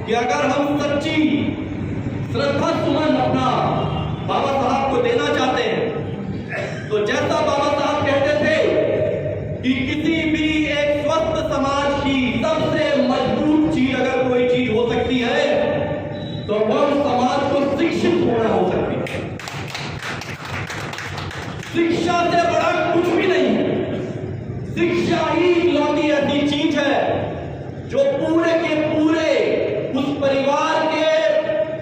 कि अगर हम सच्ची श्रद्धा सुमन अपना बाबा साहब को देना चाहते हैं तो जैसा बाबा साहब कहते थे कि किसी भी एक स्वस्थ समाज की सबसे मजबूत चीज अगर कोई चीज हो सकती है तो वह समाज को शिक्षित होना हो सकती है। शिक्षा से बड़ा कुछ भी नहीं है। शिक्षा ही इकलौती ऐसी चीज है जो पूरे के पूरे उस परिवार के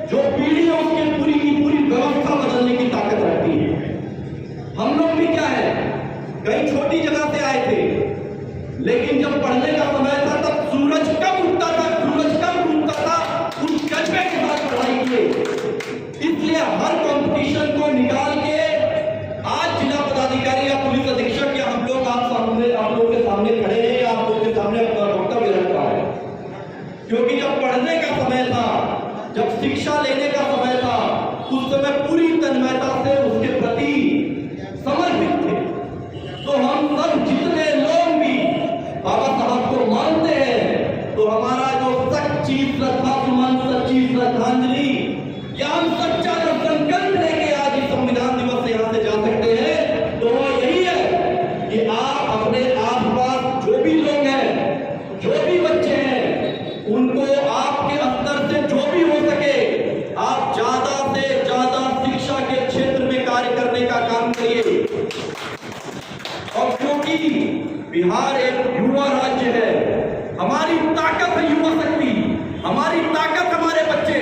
जो पीढ़ी है उसके पूरी की पूरी व्यवस्था बदलने की ताकत रखती है। हम लोग भी क्या है, कई छोटी जगह से आए थे, लेकिन जब पढ़ने का समय था तब सूरज कब उगता था, सूरज कब डूबता था, उस जज्बे के साथ पढ़ाई किए। इसलिए हर कंपटीशन को निकाल के आज जिला पदाधिकारी या पुलिस अधीक्षक या हम लोग आप लोगों के सामने खड़े हैं या आप लोगों के सामने अपना वक्तव्य रख रहा है, क्योंकि जब पढ़ने का समय था, जब शिक्षा लेने का समय था, उस समय पूरी तन्मयता से उसके प्रति समर्पित थे। तो हम सब जितने लोग भी बाबा साहब को मानते हैं तो हमारा जो सच्ची श्रद्धा सुमन, सच्ची श्रद्धांजलि या हम सच्चा जो संकल्प लेके आज इस संविधान दिवस से यहाँ से जा सकते हैं तो वो यही है कि आप अपने आसपास जो भी लोग हैं, जो भी बच्चे हैं, उनको आपके स्तर से जो भी हो सके आप ज्यादा से ज्यादा शिक्षा के क्षेत्र में कार्य करने का काम करिए। और क्योंकि बिहार एक युवा राज्य है, हमारी ताकत है युवा शक्ति, हमारी ताकत हमारे बच्चे।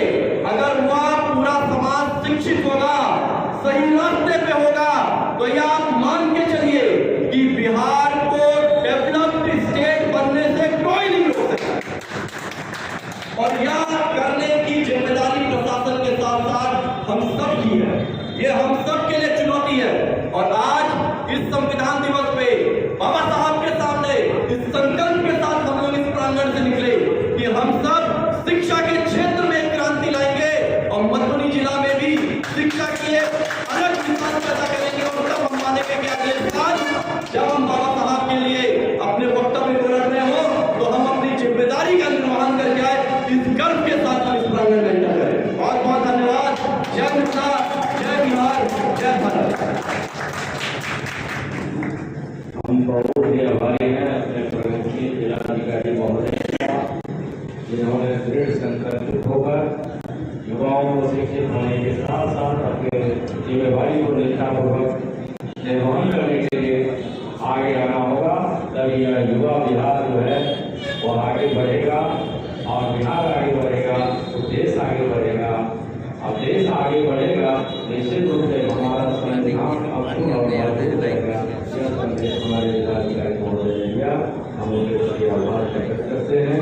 अगर वह पूरा समाज शिक्षित होगा, सही रास्ते पे होगा, तो यह आप मान के चलिए कि बिहार को डेवलप्ड स्टेट बनने से कोई नहीं रोक सकता। और यह करने की जिम्मेदारी प्रशासन के साथ साथ हम सब की है, ये हम सब के लिए चुनौती है। और आज इस संविधान दिवस पे बाबा साहब के सामने इस संकल्प के साथ हम लोग इस प्रांगण से निकले कि हम सब शिक्षा के क्षेत्र में क्रांति लाएंगे और मधुबनी जिला में भी शिक्षा की एक अलग मिसाल पैदा करेंगे। और तब हम मानेंगे कि अगले साल जब हम बाबा साहब के लिए अपने वक्तव्य को रख रहे हो तो हम अपनी जिम्मेदारी का निर्वहन करके आए, इस गर्व के साथ हम इस प्रांगण में एंटर करें। बहुत बहुत धन्यवाद। जय मिथिला, जय बिहार, जय भारत। हम बहुत ही आभारी हैं अपने प्रगतिशील जिलाधिकारी महोदय जिन्होंने दृढ़ संकल्पित होकर युवाओं को शिक्षित होने के साथ साथ अपने जिम्मेदारी को निष्ठापूर्वक निर्वहन करने के लिए आगे आना होगा। तभी यह युवा बिहार जो है वो आगे बढ़ेगा और बिहार आगे बढ़ेगा तो देश आगे बढ़ेगा। अब देश आगे बढ़ेगा निश्चित रूप से हमारा संविधान अक्षुण्ण और मजबूत रहेगा। यह संदेश हमारे जिलाधिकारी महोदय ने दिया, हम उनके प्रति आभार व्यक्त करते हैं।